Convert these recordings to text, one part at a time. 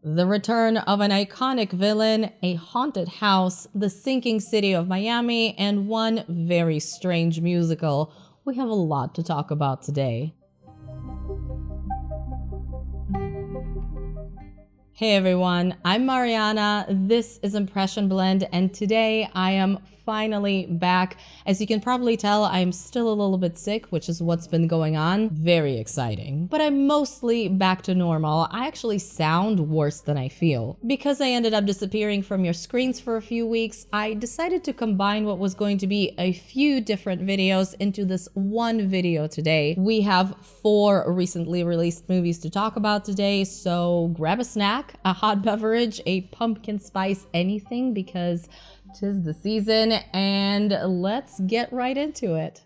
The return of an iconic villain, a haunted house, the sinking city of Miami, and one very strange musical. We have a lot to talk about today. Hey everyone, I'm Mariana. This is Impression Blend, and today I am finally back. As you can probably tell, I'm still a little bit sick, which is what's been going on. Very exciting. But I'm mostly back to normal. I actually sound worse than I feel. Because I ended up disappearing from your screens for a few weeks, I decided to combine what was going to be a few different videos into this one video today. We have 4 recently released movies to talk about today, so grab a snack, a hot beverage, a pumpkin spice anything, because 'tis the season, and let's get right into it.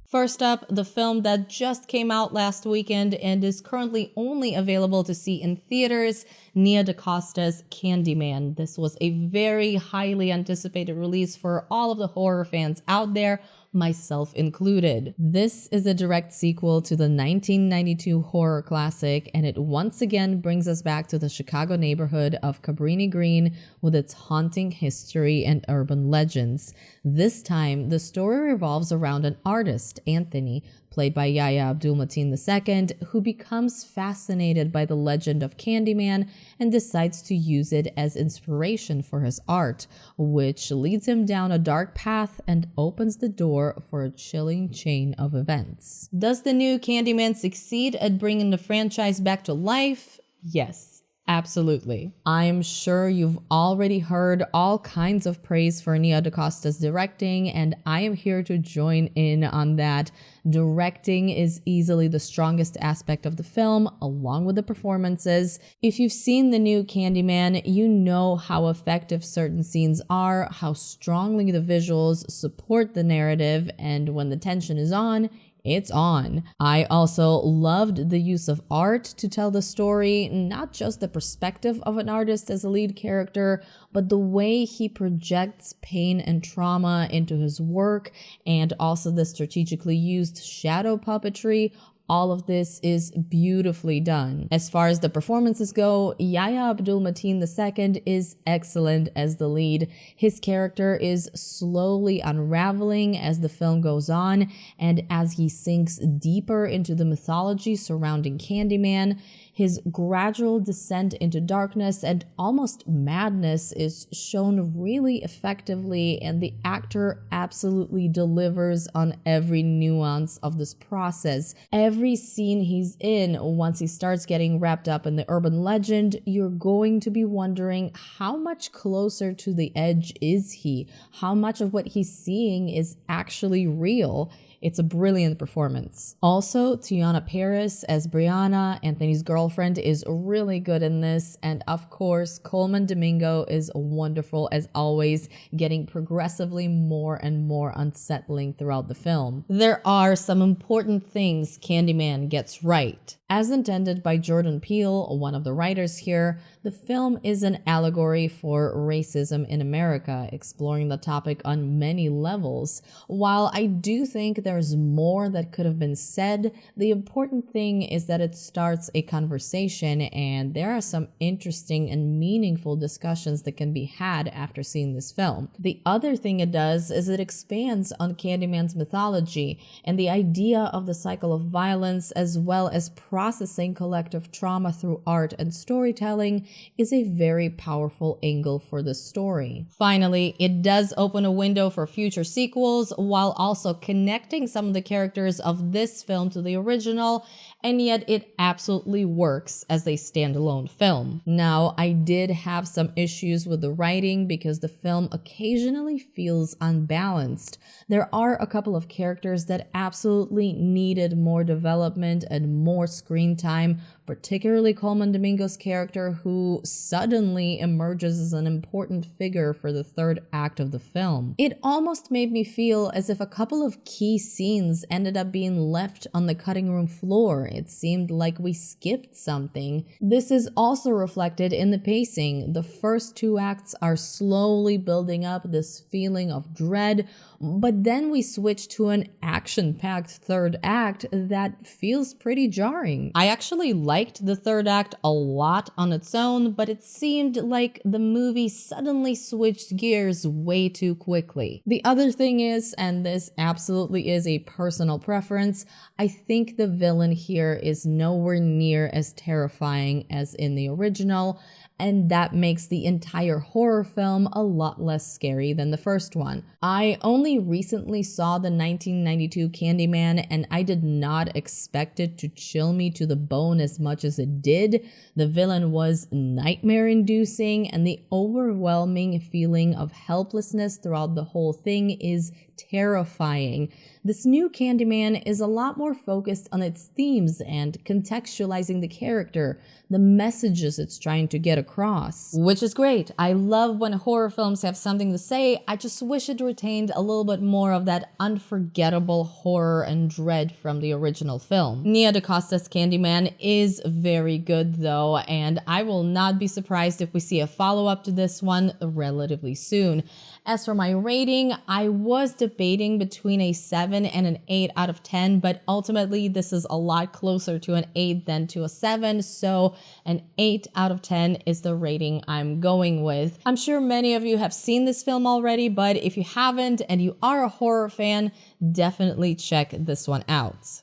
First up, the film that just came out last weekend and is currently only available to see in theaters, Nia DaCosta's Candyman. This was a very highly anticipated release for all of the horror fans out there, myself included. This is a direct sequel to the 1992 horror classic, and it once again brings us back to the Chicago neighborhood of Cabrini Green with its haunting history and urban legends. This time, the story revolves around an artist, Anthony, played by Yahya Abdul-Mateen II, who becomes fascinated by the legend of Candyman and decides to use it as inspiration for his art, which leads him down a dark path and opens the door for a chilling chain of events. Does the new Candyman succeed at bringing the franchise back to life? Yes. Absolutely. I'm sure you've already heard all kinds of praise for Nia DaCosta's directing, and I am here to join in on that. Directing is easily the strongest aspect of the film, along with the performances. If you've seen the new Candyman, you know how effective certain scenes are, how strongly the visuals support the narrative, and when the tension is on, it's on. I also loved the use of art to tell the story, not just the perspective of an artist as a lead character, but the way he projects pain and trauma into his work, and also the strategically used shadow puppetry. All of this is beautifully done. As far as the performances go, Yahya Abdul-Mateen II is excellent as the lead. His character is slowly unraveling as the film goes on, and as he sinks deeper into the mythology surrounding Candyman, his gradual descent into darkness and almost madness is shown really effectively, and the actor absolutely delivers on every nuance of this process. Every scene he's in, once he starts getting wrapped up in the urban legend, you're going to be wondering how much closer to the edge is he? How much of what he's seeing is actually real? It's a brilliant performance. Also, Teyonah Parris as Brianna, Anthony's girlfriend, is really good in this. And of course, Colman Domingo is wonderful as always, getting progressively more and more unsettling throughout the film. There are some important things Candyman gets right. As intended by Jordan Peele, one of the writers here, the film is an allegory for racism in America, exploring the topic on many levels. While I do think there's more that could have been said, the important thing is that it starts a conversation, and there are some interesting and meaningful discussions that can be had after seeing this film. The other thing it does is it expands on Candyman's mythology and the idea of the cycle of violence, as well as processing collective trauma through art and storytelling, is a very powerful angle for the story. Finally, it does open a window for future sequels while also connecting some of the characters of this film to the original, and yet it absolutely works as a standalone film. Now, I did have some issues with the writing because the film occasionally feels unbalanced. There are a couple of characters that absolutely needed more development and more screen time, particularly Colman Domingo's character, who suddenly emerges as an important figure for the third act of the film. It almost made me feel as if a couple of key scenes ended up being left on the cutting room floor It seemed like we skipped something. This is also reflected in the pacing. The first two acts are slowly building up this feeling of dread, but then we switch to an action-packed third act that feels pretty jarring. I actually liked the third act a lot on its own, but it seemed like the movie suddenly switched gears way too quickly. The other thing is, and this absolutely is a personal preference, I think the villain here is nowhere near as terrifying as in the original, and that makes the entire horror film a lot less scary than the first one. I only recently saw the 1992 Candyman, and I did not expect it to chill me to the bone as much as it did. The villain was nightmare-inducing, and the overwhelming feeling of helplessness throughout the whole thing is terrifying. This new Candyman is a lot more focused on its themes and contextualizing the character, the messages it's trying to get across, which is great. I love when horror films have something to say. I just wish it retained a little bit more of that unforgettable horror and dread from the original film. Nia DaCosta's Candyman is very good though, and I will not be surprised if we see a follow-up to this one relatively soon. As for my rating, I was debating between a 7 and an 8 out of 10, but ultimately this is a lot closer to an 8 than to a 7, so an 8 out of 10 is the rating I'm going with. I'm sure many of you have seen this film already, but if you haven't and you are a horror fan, definitely check this one out.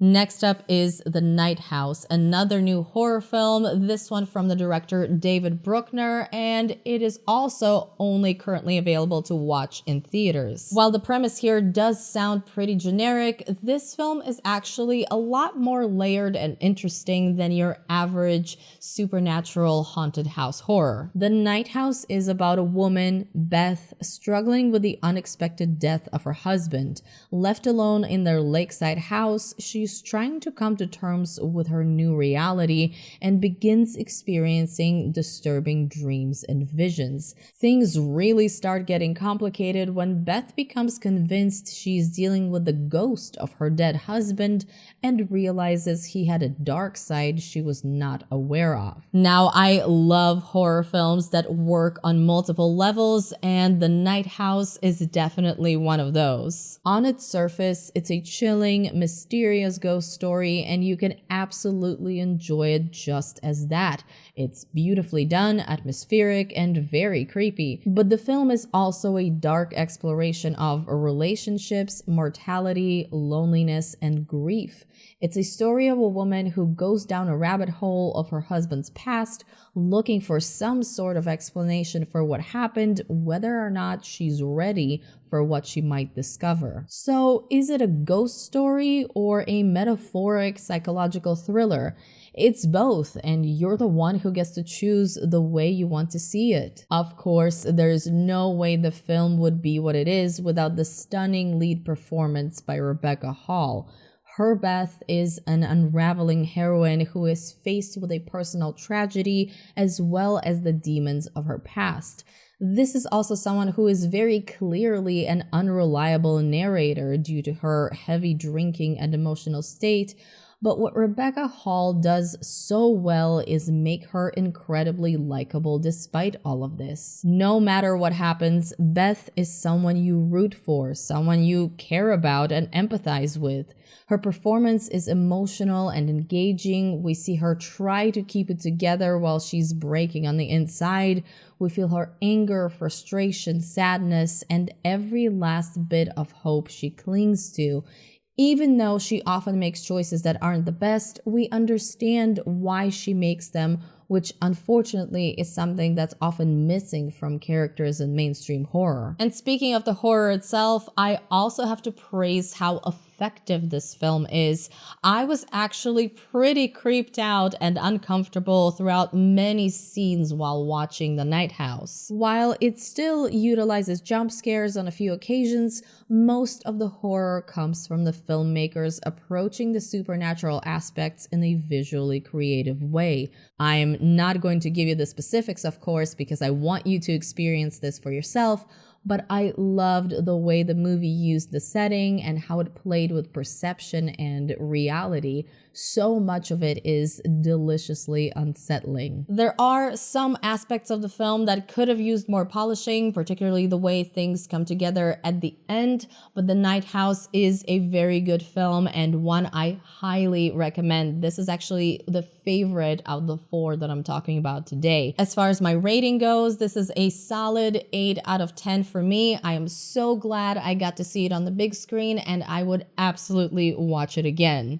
Next up is The Night House, another new horror film, this one from the director David Bruckner, and it is also only currently available to watch in theaters. While the premise here does sound pretty generic, this film is actually a lot more layered and interesting than your average supernatural haunted house horror. The Night House is about a woman, Beth, struggling with the unexpected death of her husband. Left alone in their lakeside house, she's trying to come to terms with her new reality and begins experiencing disturbing dreams and visions. Things really start getting complicated when Beth becomes convinced she's dealing with the ghost of her dead husband and realizes he had a dark side she was not aware of. Now, I love horror films that work on multiple levels, and The Night House is definitely one of those. On its surface, it's a chilling, mysterious ghost story, and you can absolutely enjoy it just as that. It's beautifully done, atmospheric, and very creepy. But the film is also a dark exploration of relationships, mortality, loneliness, and grief. It's a story of a woman who goes down a rabbit hole of her husband's past, looking for some sort of explanation for what happened, whether or not she's ready for what she might discover. So, is it a ghost story or a metaphoric psychological thriller? It's both, and you're the one who gets to choose the way you want to see it. Of course, there's no way the film would be what it is without the stunning lead performance by Rebecca Hall. Her Beth is an unraveling heroine who is faced with a personal tragedy as well as the demons of her past. This is also someone who is very clearly an unreliable narrator due to her heavy drinking and emotional state, but what Rebecca Hall does so well is make her incredibly likable despite all of this. No matter what happens, Beth is someone you root for, someone you care about and empathize with. Her performance is emotional and engaging. We see her try to keep it together while she's breaking on the inside. We feel her anger, frustration, sadness, and every last bit of hope she clings to. Even though she often makes choices that aren't the best, we understand why she makes them, which unfortunately is something that's often missing from characters in mainstream horror. And speaking of the horror itself, I also have to praise how effective this film is. I was actually pretty creeped out and uncomfortable throughout many scenes while watching The Night House. While it still utilizes jump scares on a few occasions, most of the horror comes from the filmmakers approaching the supernatural aspects in a visually creative way. I'm not going to give you the specifics, of course, because I want you to experience this for yourself, but I loved the way the movie used the setting and how it played with perception and reality. So much of it is deliciously unsettling. There are some aspects of the film that could have used more polishing, particularly the way things come together at the end, but The Night House is a very good film and one I highly recommend. This is actually the favorite out of the 4 that I'm talking about today. As far as my rating goes, this is a solid 8 out of 10 for me. I am so glad I got to see it on the big screen, and I would absolutely watch it again.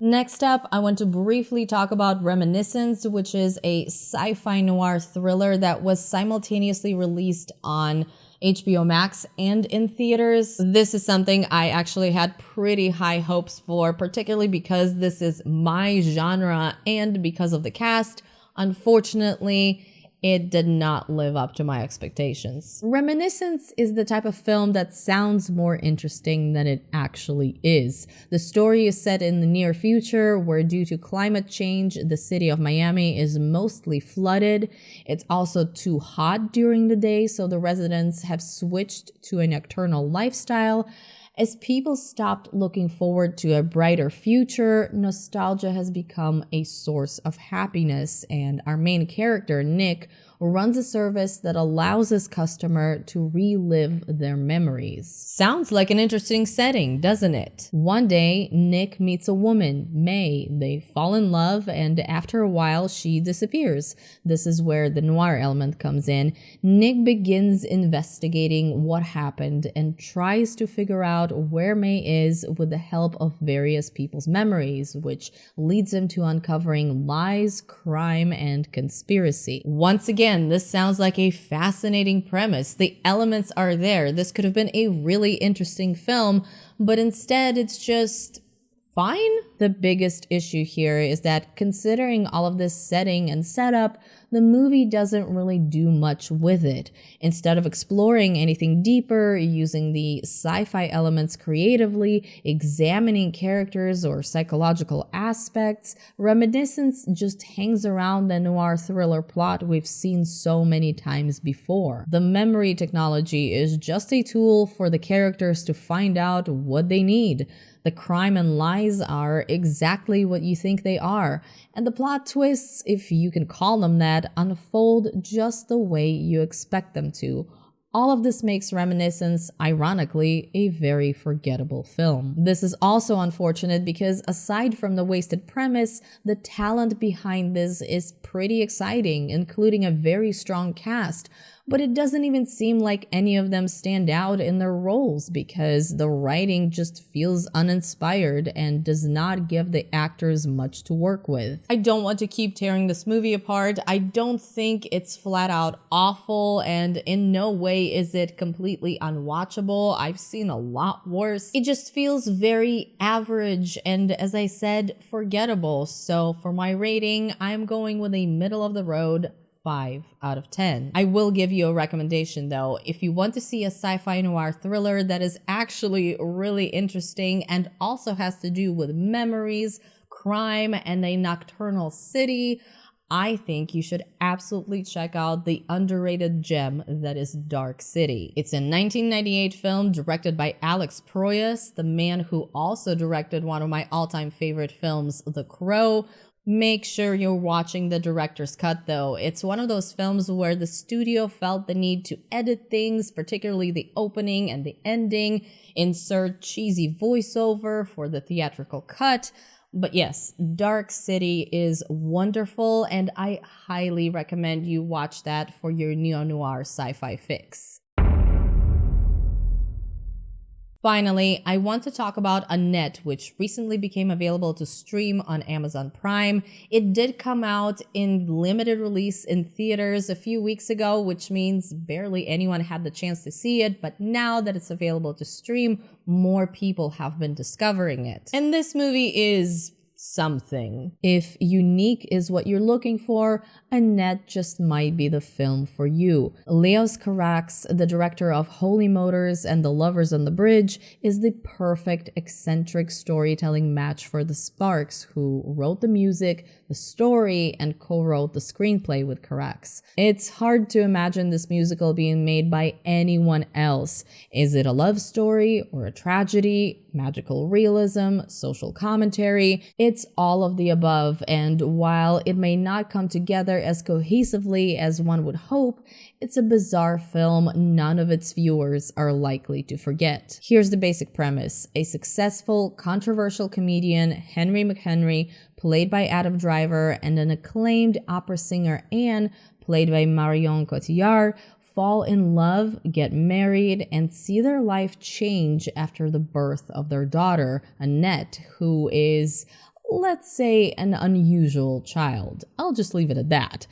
Next up, I want to briefly talk about Reminiscence, which is a sci-fi noir thriller that was simultaneously released on HBO Max and in theaters. This is something I actually had pretty high hopes for, particularly because this is my genre and because of the cast. Unfortunately, it did not live up to my expectations. Reminiscence is the type of film that sounds more interesting than it actually is. The story is set in the near future, where due to climate change, the city of Miami is mostly flooded. It's also too hot during the day, so the residents have switched to a nocturnal lifestyle. As people stopped looking forward to a brighter future, nostalgia has become a source of happiness, and our main character, Nick, runs a service that allows his customer to relive their memories. Sounds like an interesting setting, doesn't it? One day, Nick meets a woman, May. They fall in love, and after a while, she disappears. This is where the noir element comes in. Nick begins investigating what happened and tries to figure out where May is with the help of various people's memories, which leads him to uncovering lies, crime, and conspiracy. Once again, this sounds like a fascinating premise. The elements are there. This could have been a really interesting film, but instead it's just fine. The biggest issue here is that considering all of this setting and setup, the movie doesn't really do much with it. Instead of exploring anything deeper, using the sci-fi elements creatively, examining characters or psychological aspects, Reminiscence just hangs around the noir thriller plot we've seen so many times before. The memory technology is just a tool for the characters to find out what they need. The crime and lies are exactly what you think they are, and the plot twists, if you can call them that, unfold just the way you expect them to. All of this makes Reminiscence, ironically, a very forgettable film. This is also unfortunate because aside from the wasted premise, the talent behind this is pretty exciting, including a very strong cast. But it doesn't even seem like any of them stand out in their roles because the writing just feels uninspired and does not give the actors much to work with. I don't want to keep tearing this movie apart. I don't think it's flat out awful, and in no way is it completely unwatchable. I've seen a lot worse. It just feels very average and, as I said, forgettable. So for my rating, I'm going with a middle of the road 5 out of 10. I will give you a recommendation though. If you want to see a sci-fi noir thriller that is actually really interesting and also has to do with memories, crime, and a nocturnal city, I think you should absolutely check out the underrated gem that is Dark City. It's a 1998 film directed by Alex Proyas, the man who also directed one of my all-time favorite films, The Crow. Make sure you're watching the director's cut though. It's one of those films where the studio felt the need to edit things, particularly the opening and the ending, insert cheesy voiceover for the theatrical cut. But yes, Dark City is wonderful and I highly recommend you watch that for your neo-noir sci-fi fix. Finally, I want to talk about Annette, which recently became available to stream on Amazon Prime. It did come out in limited release in theaters a few weeks ago, which means barely anyone had the chance to see it, but now that it's available to stream, more people have been discovering it. And this movie is something. If unique is what you're looking for, Annette just might be the film for you. Leos Carax, the director of Holy Motors and The Lovers on the Bridge, is the perfect eccentric storytelling match for the Sparks, who wrote the music, the story, and co-wrote the screenplay with Carax. It's hard to imagine this musical being made by anyone else. Is it a love story or a tragedy, magical realism, social commentary? It's all of the above, and while it may not come together as cohesively as one would hope, it's a bizarre film none of its viewers are likely to forget. Here's the basic premise. A successful, controversial comedian, Henry McHenry, played by Adam Driver, and an acclaimed opera singer, Anne, played by Marion Cotillard, fall in love, get married, and see their life change after the birth of their daughter, Annette, who is, let's say, an unusual child. I'll just leave it at that.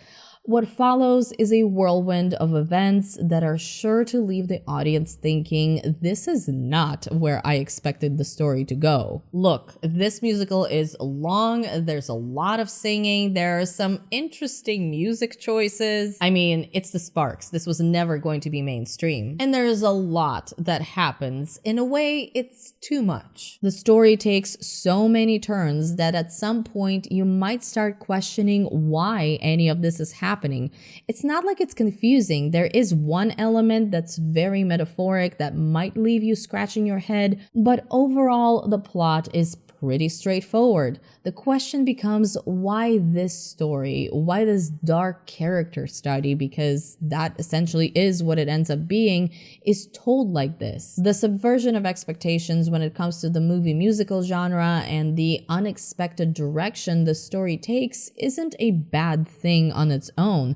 What follows is a whirlwind of events that are sure to leave the audience thinking, this is not where I expected the story to go. Look, this musical is long, there's a lot of singing, there are some interesting music choices. I mean, it's the Sparks. This was never going to be mainstream. And there's a lot that happens. In a way, it's too much. The story takes so many turns that at some point you might start questioning why any of this is happening. It's not like it's confusing. There is one element that's very metaphoric that might leave you scratching your head, but overall the plot is pretty straightforward. The question becomes, why this story? Why this dark character study? Because that essentially is what it ends up being, is told like this. The subversion of expectations when it comes to the movie musical genre and the unexpected direction the story takes isn't a bad thing on its own.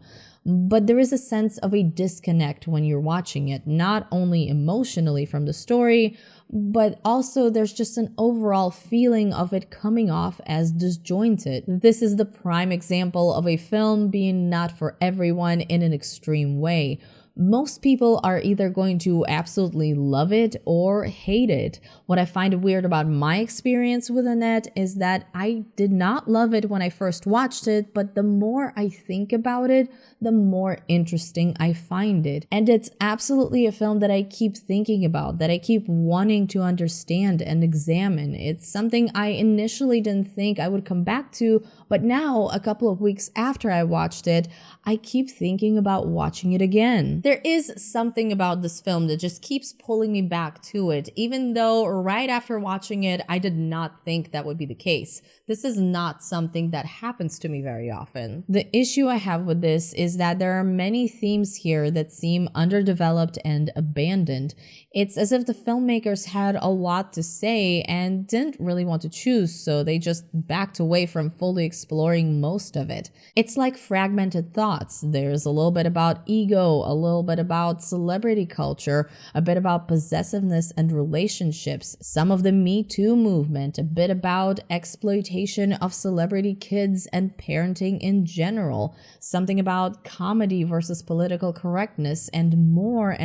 But there is a sense of a disconnect when you're watching it, not only emotionally from the story, but also there's just an overall feeling of it coming off as disjointed. This is the prime example of a film being not for everyone in an extreme way. Most people are either going to absolutely love it or hate it. What I find weird about my experience with Annette is that I did not love it when I first watched it, but the more I think about it, the more interesting I find it. And it's absolutely a film that I keep thinking about, that I keep wanting to understand and examine. It's something I initially didn't think I would come back to, but now, a couple of weeks after I watched it, I keep thinking about watching it again. There is something about this film that just keeps pulling me back to it, even though right after watching it, I did not think that would be the case. This is not something that happens to me very often. The issue I have with this is that there are many themes here that seem underdeveloped and abandoned. It's as if the filmmakers had a lot to say and didn't really want to choose, so they just backed away from fully exploring most of it. It's like fragmented thoughts. There's a little bit about ego, a little bit about celebrity culture, a bit about possessiveness and relationships, some of the Me Too movement, a bit about exploitation of celebrity kids and parenting in general, something about comedy versus political correctness, and more,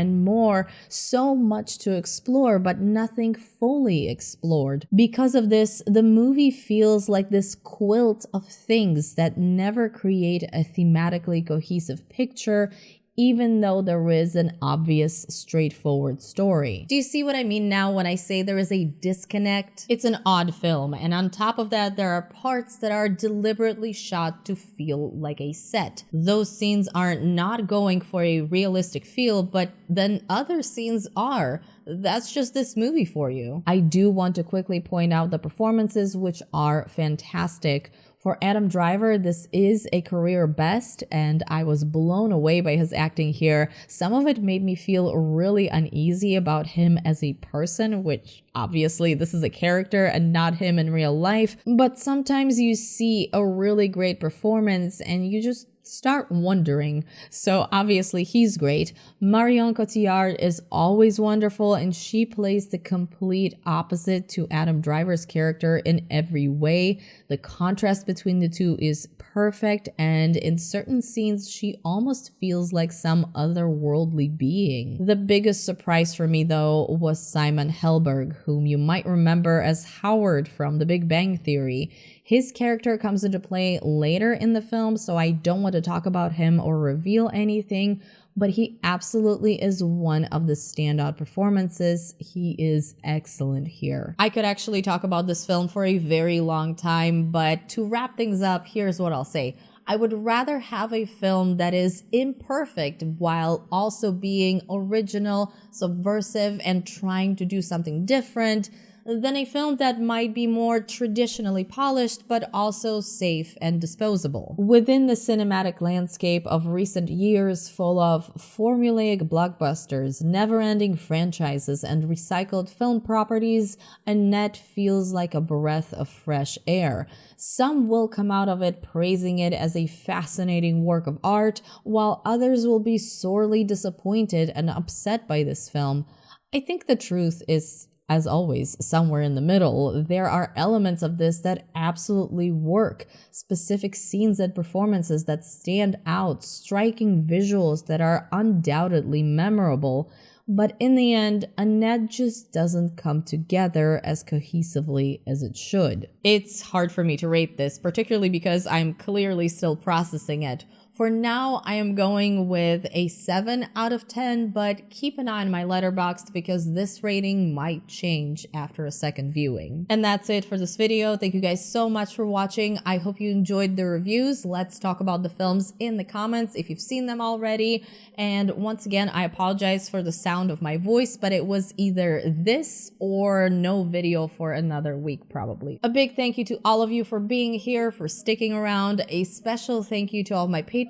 so much to explore, but nothing fully explored. Because of this, the movie feels like this quilt of things that never create a thematically cohesive picture, even though there is an obvious, straightforward story. Do you see what I mean now when I say there is a disconnect? It's an odd film, and on top of that, there are parts that are deliberately shot to feel like a set. Those scenes are not going for a realistic feel, but then other scenes are. That's just this movie for you. I do want to quickly point out the performances, which are fantastic. For Adam Driver, this is a career best, and I was blown away by his acting here. Some of it made me feel really uneasy about him as a person, which obviously this is a character and not him in real life. But sometimes you see a really great performance and you just start wondering. So obviously he's great. Marion Cotillard is always wonderful, and she plays the complete opposite to Adam Driver's character in every way. The contrast between the two is perfect, and in certain scenes she almost feels like some otherworldly being. The biggest surprise for me though was Simon Helberg, whom you might remember as Howard from The Big Bang Theory. His character comes into play later in the film, so I don't want to talk about him or reveal anything, but he absolutely is one of the standout performances. He is excellent here. I could actually talk about this film for a very long time, but to wrap things up, here's what I'll say. I would rather have a film that is imperfect while also being original, subversive, and trying to do something different than a film that might be more traditionally polished but also safe and disposable. Within the cinematic landscape of recent years full of formulaic blockbusters, never-ending franchises, and recycled film properties, Annette feels like a breath of fresh air. Some will come out of it praising it as a fascinating work of art, while others will be sorely disappointed and upset by this film. I think the truth is, as always, somewhere in the middle. There are elements of this that absolutely work, specific scenes and performances that stand out, striking visuals that are undoubtedly memorable, but in the end, Annette just doesn't come together as cohesively as it should. It's hard for me to rate this, particularly because I'm clearly still processing it. For now, I am going with a 7 out of 10, but keep an eye on my Letterboxd because this rating might change after a second viewing. And that's it for this video. Thank you guys so much for watching. I hope you enjoyed the reviews. Let's talk about the films in the comments if you've seen them already. And once again, I apologize for the sound of my voice, but it was either this or no video for another week probably. A big thank you to all of you for being here, for sticking around. A special thank you to all my patrons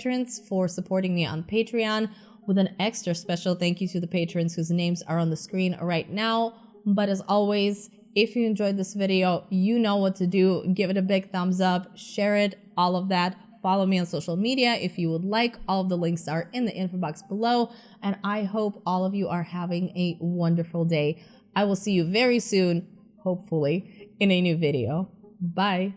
for supporting me on Patreon, with an extra special thank you to the patrons whose names are on the screen right now. But as always, if you enjoyed this video, you know what to do. Give it a big thumbs up, share it, all of that. Follow me on social media if you would like. All of the links are in the info box below, and I hope all of you are having a wonderful day. I will see you very soon, hopefully, in a new video. Bye.